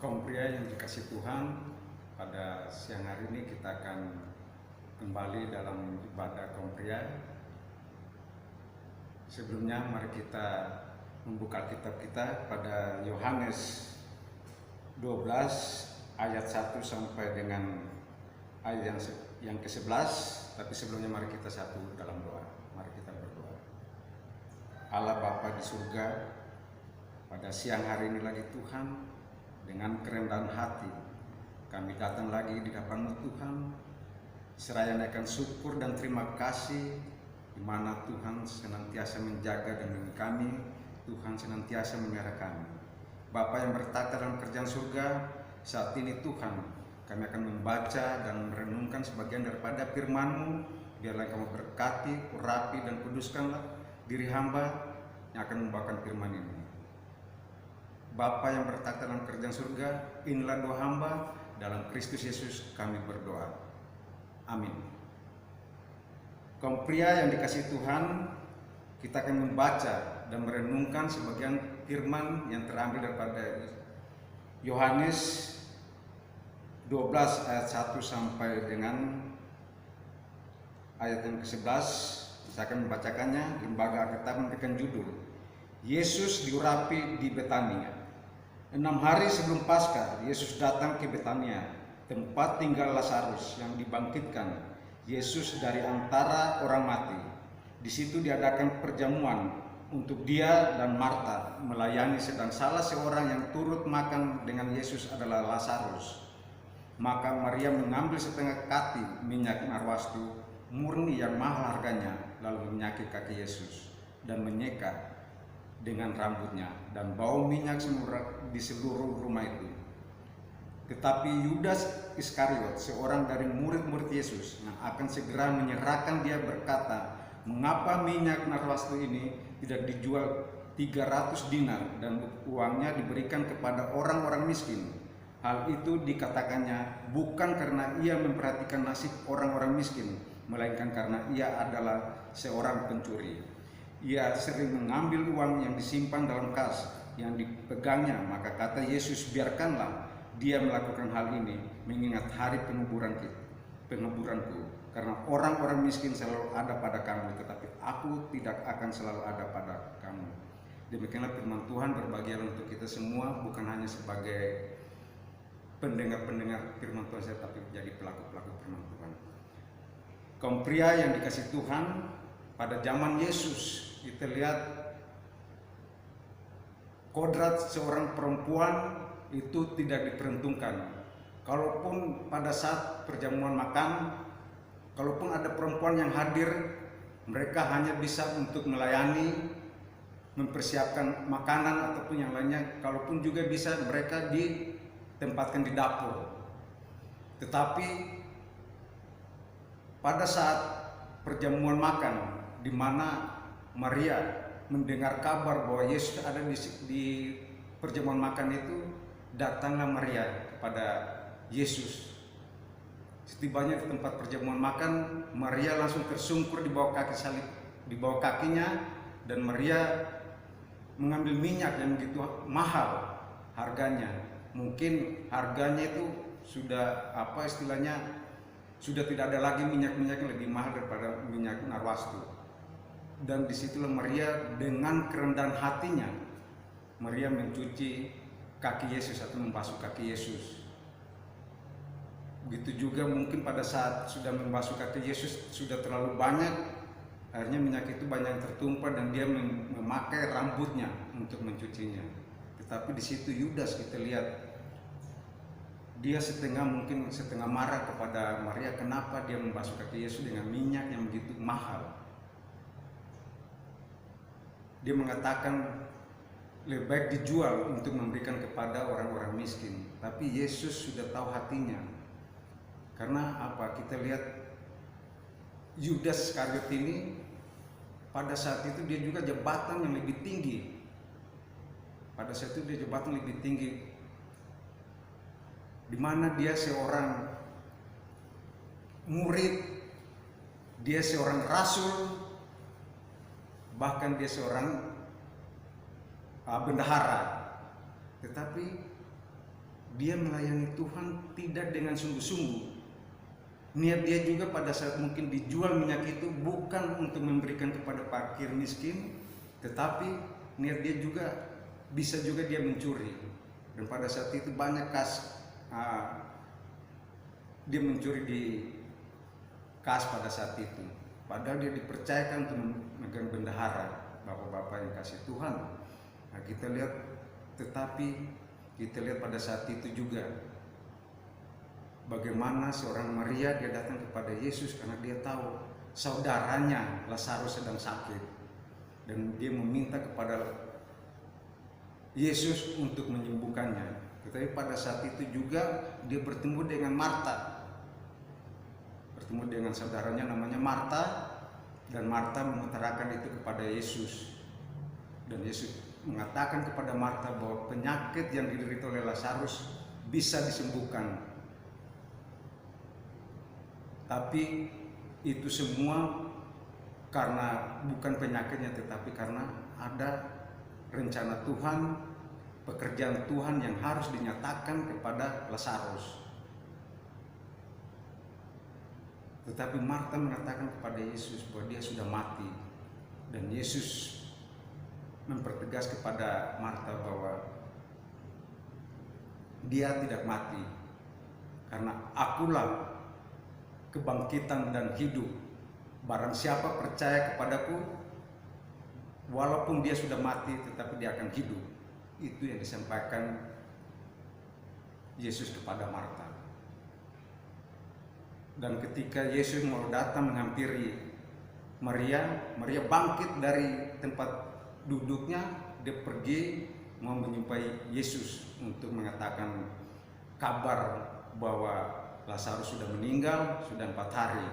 Kaum pria yang dikasih Tuhan, pada siang hari ini kita akan kembali dalam ibadah kaum pria. Sebelumnya mari kita membuka kitab kita pada Yohanes 12 ayat 1 sampai dengan ayat yang ke-11. Tapi sebelumnya mari kita satu dalam doa. Mari kita berdoa. Allah Bapa di surga, pada siang hari ini lagi Tuhan, dengan kerendahan hati kami datang lagi di hadapan-Mu Tuhan, seraya naikkan syukur dan terima kasih, di mana Tuhan senantiasa menjaga dan melindungi kami. Tuhan senantiasa memelihara kami. Bapa yang bertata dalam kerjaan surga, saat ini Tuhan kami akan membaca dan merenungkan sebagian daripada firman-Mu. Biarlah Kamu berkati, urapi dan kuduskanlah diri hamba yang akan membawakan firman ini. Bapa yang bertata dalam kerjaan surga, inilah doa hamba, dalam Kristus Yesus kami berdoa. Amin. Kaum pria yang dikasihi Tuhan, kita akan membaca dan merenungkan sebagian firman yang terambil daripada Yohanes 12 ayat 1 sampai dengan ayat yang ke-11. Saya akan membacakannya. Lembaga Alkitab memberikan judul Yesus diurapi di Betania. 6 hari sebelum Paskah, Yesus datang ke Betania, tempat tinggal Lazarus yang dibangkitkan Yesus dari antara orang mati. Di situ diadakan perjamuan untuk dia dan Marta melayani, sedang salah seorang yang turut makan dengan Yesus adalah Lazarus. Maka Maria mengambil setengah kati minyak narwastu murni yang mahal harganya, lalu menyaki kaki Yesus dan menyeka dengan rambutnya, dan bau minyak di seluruh rumah itu. Tetapi Yudas Iskariot, seorang dari murid-murid Yesus yang akan segera menyerahkan dia, berkata, "Mengapa minyak narwastu ini tidak dijual 300 dinar dan uangnya diberikan kepada orang-orang miskin?" Hal itu dikatakannya bukan karena ia memperhatikan nasib orang-orang miskin, melainkan karena ia adalah seorang pencuri. Ia sering mengambil uang yang disimpan dalam kas yang dipegangnya. Maka kata Yesus, "Biarkanlah dia melakukan hal ini, mengingat hari penguburanku. Karena orang-orang miskin selalu ada pada kamu, tetapi aku tidak akan selalu ada pada kamu." Demikianlah firman Tuhan. Berbahagialah untuk kita semua, bukan hanya sebagai pendengar-pendengar firman Tuhan saja, tapi jadi pelaku-pelaku firman Tuhan. Kaum pria yang dikasihi Tuhan, pada zaman Yesus kita lihat kodrat seorang perempuan itu tidak diperhitungkan. Kalaupun pada saat perjamuan makan, kalaupun ada perempuan yang hadir, mereka hanya bisa untuk melayani, mempersiapkan makanan ataupun yang lainnya. Kalaupun juga bisa mereka ditempatkan di dapur. Tetapi pada saat perjamuan makan, di mana Maria mendengar kabar bahwa Yesus ada di perjamuan makan itu, datanglah Maria kepada Yesus. Setibanya di tempat perjamuan makan, Maria langsung tersungkur di bawah kaki salib, di bawah kakinya, dan Maria mengambil minyak yang begitu mahal harganya. Mungkin harganya itu sudah sudah tidak ada lagi minyak-minyak yang lebih mahal daripada minyak narwastu. Dan disitulah Maria dengan kerendahan hatinya, Maria mencuci kaki Yesus atau membasuh kaki Yesus. Begitu juga mungkin pada saat sudah membasuh kaki Yesus sudah terlalu banyak, akhirnya minyak itu banyak yang tertumpah dan dia memakai rambutnya untuk mencucinya. Tetapi di situ Yudas kita lihat, dia mungkin setengah marah kepada Maria, kenapa dia membasuh kaki Yesus dengan minyak yang begitu mahal. Dia mengatakan lebih baik dijual untuk memberikan kepada orang-orang miskin. Tapi Yesus sudah tahu hatinya. Karena apa? Kita lihat Yudas Iskariot ini pada saat itu dia juga jabatan yang lebih tinggi. Pada saat itu dia jabatan lebih tinggi, di mana dia seorang murid, dia seorang rasul, bahkan dia seorang bendahara. Tetapi dia melayani Tuhan tidak dengan sungguh-sungguh. Niat dia juga pada saat mungkin dijual minyak itu bukan untuk memberikan kepada fakir miskin, tetapi niat dia juga bisa juga dia mencuri. Dan pada saat itu banyak dia mencuri di kas pada saat itu. Padahal dia dipercayakan untuk memegang bendahara, bapak-bapak yang kasih Tuhan. Nah, kita lihat, tetapi kita lihat pada saat itu juga bagaimana seorang Maria dia datang kepada Yesus karena dia tahu saudaranya Lazarus sedang sakit, dan dia meminta kepada Yesus untuk menyembuhkannya. Tetapi pada saat itu juga dia bertemu dengan Marta, bertemu dengan saudaranya namanya Marta, dan Marta mengutarakan itu kepada Yesus. Dan Yesus mengatakan kepada Marta bahwa penyakit yang diderita oleh Lazarus bisa disembuhkan. Tapi itu semua karena bukan penyakitnya, tetapi karena ada rencana Tuhan, pekerjaan Tuhan yang harus dinyatakan kepada Lazarus. Tetapi Marta mengatakan kepada Yesus bahwa dia sudah mati, dan Yesus mempertegas kepada Marta bahwa dia tidak mati, karena akulah kebangkitan dan hidup. Barang siapa percaya kepadaku, walaupun dia sudah mati tetapi dia akan hidup. Itu yang disampaikan Yesus kepada Marta. Dan ketika Yesus mau datang menghampiri Maria, Maria bangkit dari tempat duduknya, dia pergi mau menjumpai Yesus untuk mengatakan kabar bahwa Lazarus sudah meninggal, sudah 4 hari.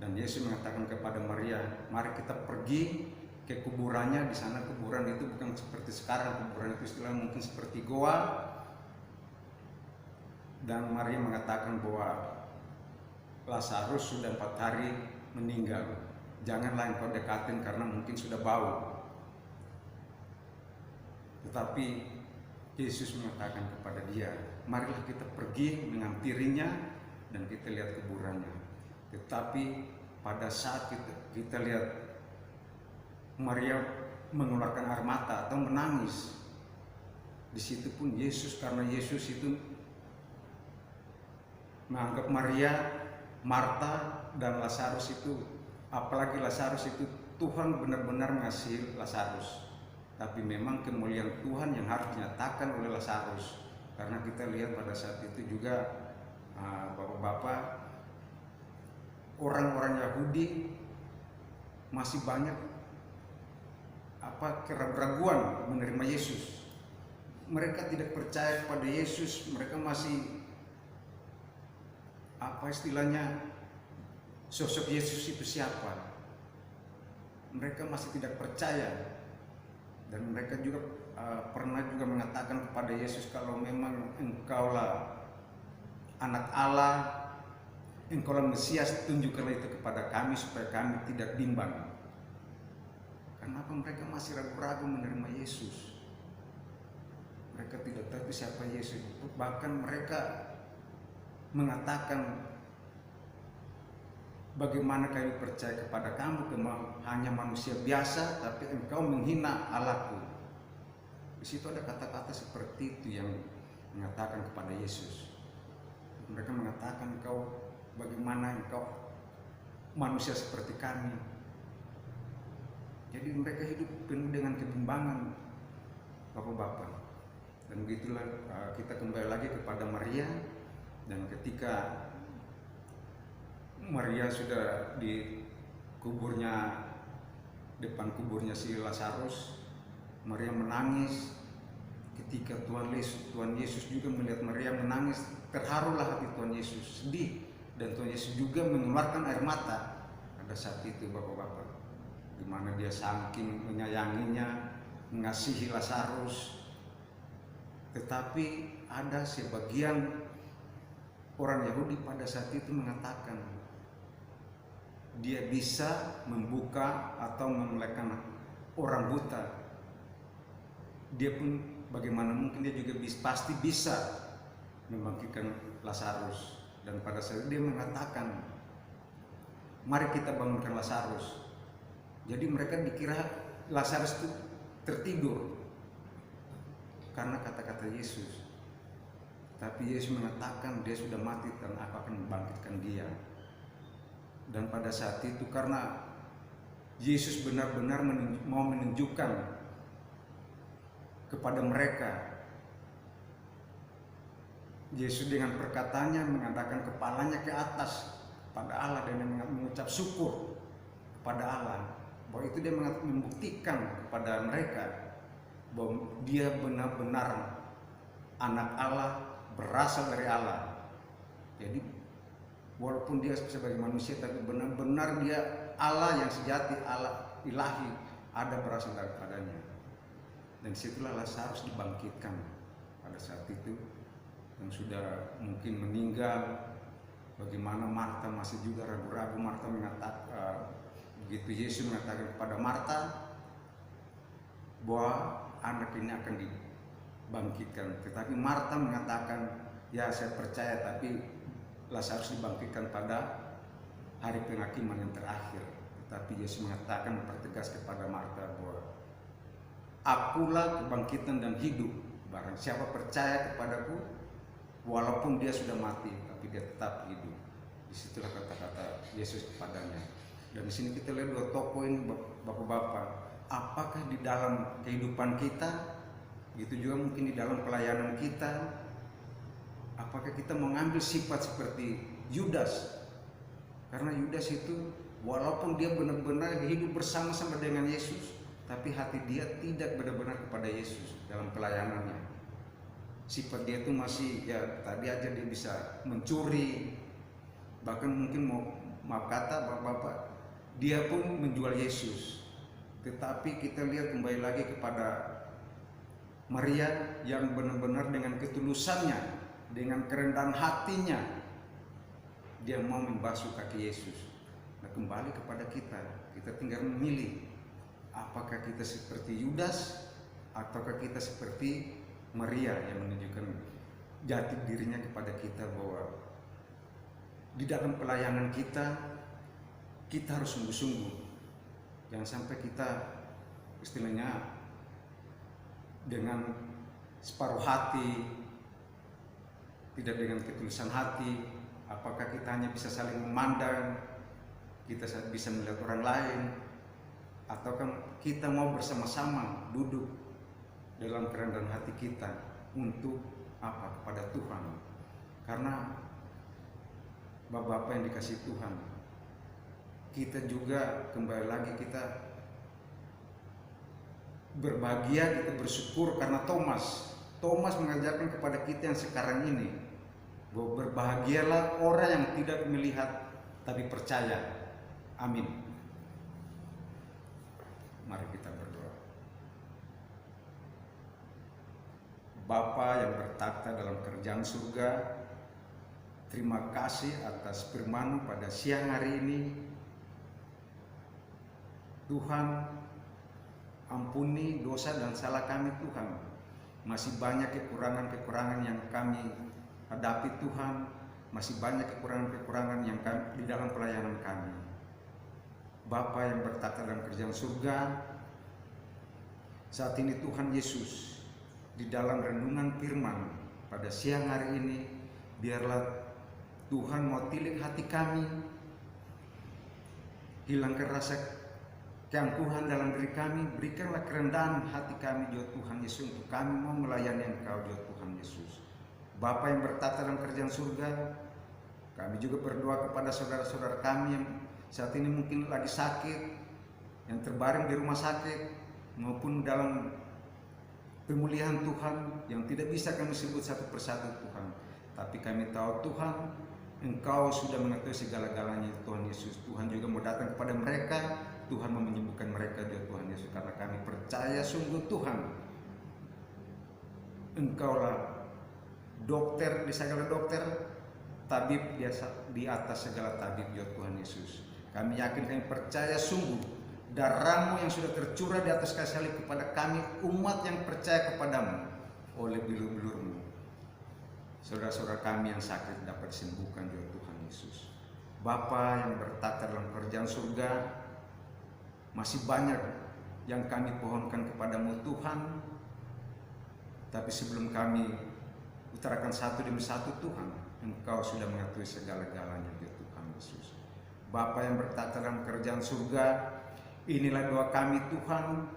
Dan Yesus mengatakan kepada Maria, mari kita pergi ke kuburannya. Di sana kuburan itu bukan seperti sekarang, kuburan itu istilah mungkin seperti goa. Dan Maria mengatakan bahwa Lazarus sudah 4 hari meninggal, janganlah engkau dekatin karena mungkin sudah bau. Tetapi Yesus mengatakan kepada dia, marilah kita pergi menghampirinya dan kita lihat kuburannya. Tetapi pada saat kita lihat Maria mengeluarkan air mata atau menangis, di situ pun Yesus, karena Yesus itu menganggap Maria, Marta, dan Lazarus itu, apalagi Lazarus itu, Tuhan benar-benar mengasihi Lazarus. Tapi memang kemuliaan Tuhan yang harus dinyatakan oleh Lazarus. Karena kita lihat pada saat itu juga bapak-bapak, orang-orang Yahudi masih banyak keraguan menerima Yesus. Mereka tidak percaya kepada Yesus, mereka masih sosok Yesus itu siapa? Mereka masih tidak percaya. Dan mereka juga pernah juga mengatakan kepada Yesus, kalau memang engkaulah anak Allah, engkaulah Mesias, tunjukkanlah itu kepada kami supaya kami tidak bimbang. Kenapa mereka masih ragu-ragu menerima Yesus? Mereka tidak tahu siapa Yesus. Bahkan mereka mengatakan, bagaimana kami percaya kepada kamu, hanya manusia biasa, tapi engkau menghina Allahku. Di situ ada kata-kata seperti itu yang mengatakan kepada Yesus. Mereka mengatakan, bagaimana engkau manusia seperti kami. Jadi mereka hidup penuh dengan kebimbangan, bapak-bapak. Dan begitulah kita kembali lagi kepada Maria. Dan ketika Maria sudah di kuburnya, depan kuburnya si Lazarus, Maria menangis. Ketika Tuhan Yesus juga melihat Maria menangis, terharulah hati Tuhan Yesus, sedih. Dan Tuhan Yesus juga mengeluarkan air mata pada saat itu, bapak-bapak, di mana dia saking menyayanginya, mengasihi Lazarus. Tetapi ada sebagian orang Yahudi pada saat itu mengatakan, dia bisa membuka atau memelekkan orang buta. Dia pun bagaimana mungkin dia juga pasti bisa membangkitkan Lazarus, dan pada saat dia mengatakan, mari kita bangunkan Lazarus. Jadi mereka dikira Lazarus itu tertidur karena kata-kata Yesus. Tapi Yesus mengatakan dia sudah mati dan aku akan membangkitkan dia. Dan pada saat itu karena Yesus benar-benar mau menunjukkan kepada mereka, Yesus dengan perkataannya mengatakan kepalanya ke atas pada Allah dan mengucap syukur kepada Allah, bahwa itu dia membuktikan kepada mereka bahwa dia benar-benar anak Allah, berasal dari Allah. Jadi walaupun dia sebagai manusia, tapi benar-benar dia Allah yang sejati, Allah ilahi, ada berasal daripadanya. Dan situlah Lazarus dibangkitkan pada saat itu, yang sudah mungkin meninggal. Bagaimana Marta masih juga ragu-ragu. Marta mengatakan, begitu Yesus mengatakan kepada Marta bahwa anak ini akan dibangkitkan, tetapi Marta mengatakan, ya saya percaya, tapi Lazarus dibangkitkan pada hari penghakiman yang terakhir. Tetapi Yesus mengatakan, mempertegas kepada Marta bahwa akulah kebangkitan dan hidup. Barang siapa percaya kepadaku, walaupun dia sudah mati, tapi dia tetap hidup. Disitulah kata-kata Yesus kepadanya. Dan di sini kita lihat dua tokoh ini, bapak-bapak. Apakah di dalam kehidupan kita, begitu juga mungkin di dalam pelayanan kita, apakah kita mengambil sifat seperti Yudas? Karena Yudas itu walaupun dia benar-benar hidup bersama-sama dengan Yesus, tapi hati dia tidak benar-benar kepada Yesus dalam pelayanannya. Sifat dia itu masih, ya tadi aja dia bisa mencuri, bahkan mungkin maaf kata bapak-bapak, dia pun menjual Yesus. Tetapi kita lihat kembali lagi kepada Maria yang benar-benar dengan ketulusannya, dengan kerendahan hatinya, dia mau membasuh kaki Yesus. Nah, kembali kepada kita tinggal memilih, apakah kita seperti Yudas ataukah kita seperti Maria yang menunjukkan jati dirinya kepada kita, bahwa di dalam pelayanan kita harus sungguh-sungguh. Jangan sampai kita istilahnya dengan separuh hati, tidak dengan ketulusan hati. Apakah kita hanya bisa saling memandang, kita bisa melihat orang lain, ataukah kita mau bersama-sama duduk dalam kerendahan hati kita untuk apa? Kepada Tuhan. Karena bapak-bapak yang dikasih Tuhan, kita juga kembali lagi kita berbahagia, kita bersyukur karena Thomas mengajarkan kepada kita yang sekarang ini bahwa berbahagialah orang yang tidak melihat tapi percaya. Amin. Mari kita berdoa. Bapa yang bertakhta dalam kerajaan surga, terima kasih atas firman-Mu pada siang hari ini. Tuhan, ampuni dosa dan salah kami Tuhan. Masih banyak kekurangan-kekurangan yang kami hadapi Tuhan. Masih banyak kekurangan-kekurangan yang di dalam pelayanan kami. Bapa yang bertakhta dalam kerajaan surga, saat ini Tuhan Yesus, di dalam renungan firman pada siang hari ini, biarlah Tuhan mau tilik hati kami, hilangkan rasa keangkuhan dalam diri kami, berikanlah kerendahan hati kami juga Tuhan Yesus, untuk kami mau melayani Engkau juga Tuhan Yesus. Bapa yang bertakhta dalam kerajaan surga, kami juga berdoa kepada saudara-saudara kami yang saat ini mungkin lagi sakit, yang terbaring di rumah sakit, maupun dalam pemulihan Tuhan, yang tidak bisa kami sebut satu persatu Tuhan. Tapi kami tahu Tuhan, Engkau sudah mengetahui segala-galanya Tuhan Yesus. Tuhan juga mau datang kepada mereka, Tuhan mau menyembuhkan mereka juga Tuhan Yesus. Karena kami percaya sungguh Tuhan, Engkaulah dokter di segala dokter, tabib di atas segala tabib juga Tuhan Yesus. Kami yakin, kami percaya sungguh darah-Mu yang sudah tercurah di atas kayu salib kepada kami, umat yang percaya kepadamu oleh bilur-bilur-Mu. saudara-saudara kami yang sakit dapat disembuhkan juga Tuhan Yesus. Bapa yang bertata dalam kerajaan surga, masih banyak yang kami pohonkan kepadamu Tuhan, tapi sebelum kami utarakan satu demi satu Tuhan, Engkau sudah mengetahui segala-galanya ya Tuhan Yesus. Bapa yang bertata dalam kerajaan surga, inilah doa kami Tuhan,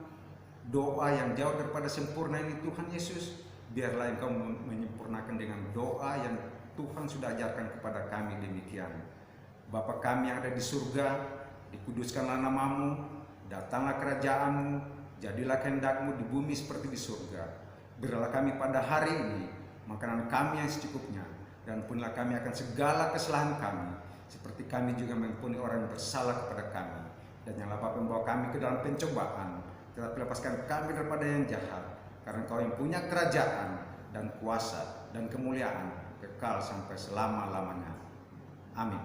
doa yang jauh daripada sempurna ini Tuhan Yesus. Biarlah Engkau menyempurnakan dengan doa yang Tuhan sudah ajarkan kepada kami demikian. Bapa kami yang ada di surga, dikuduskanlah namamu, datanglah kerajaanmu, jadilah kehendakmu di bumi seperti di surga. Berilah kami pada hari ini makanan kami yang secukupnya, dan ampunilah kami akan segala kesalahan kami, seperti kami juga mengampuni orang yang bersalah kepada kami. Dan janganlah Bapa membawa kami ke dalam pencobaan, tetapi lepaskan kami daripada yang jahat, karena Engkau yang punya kerajaan dan kuasa dan kemuliaan kekal sampai selama-lamanya. Amin.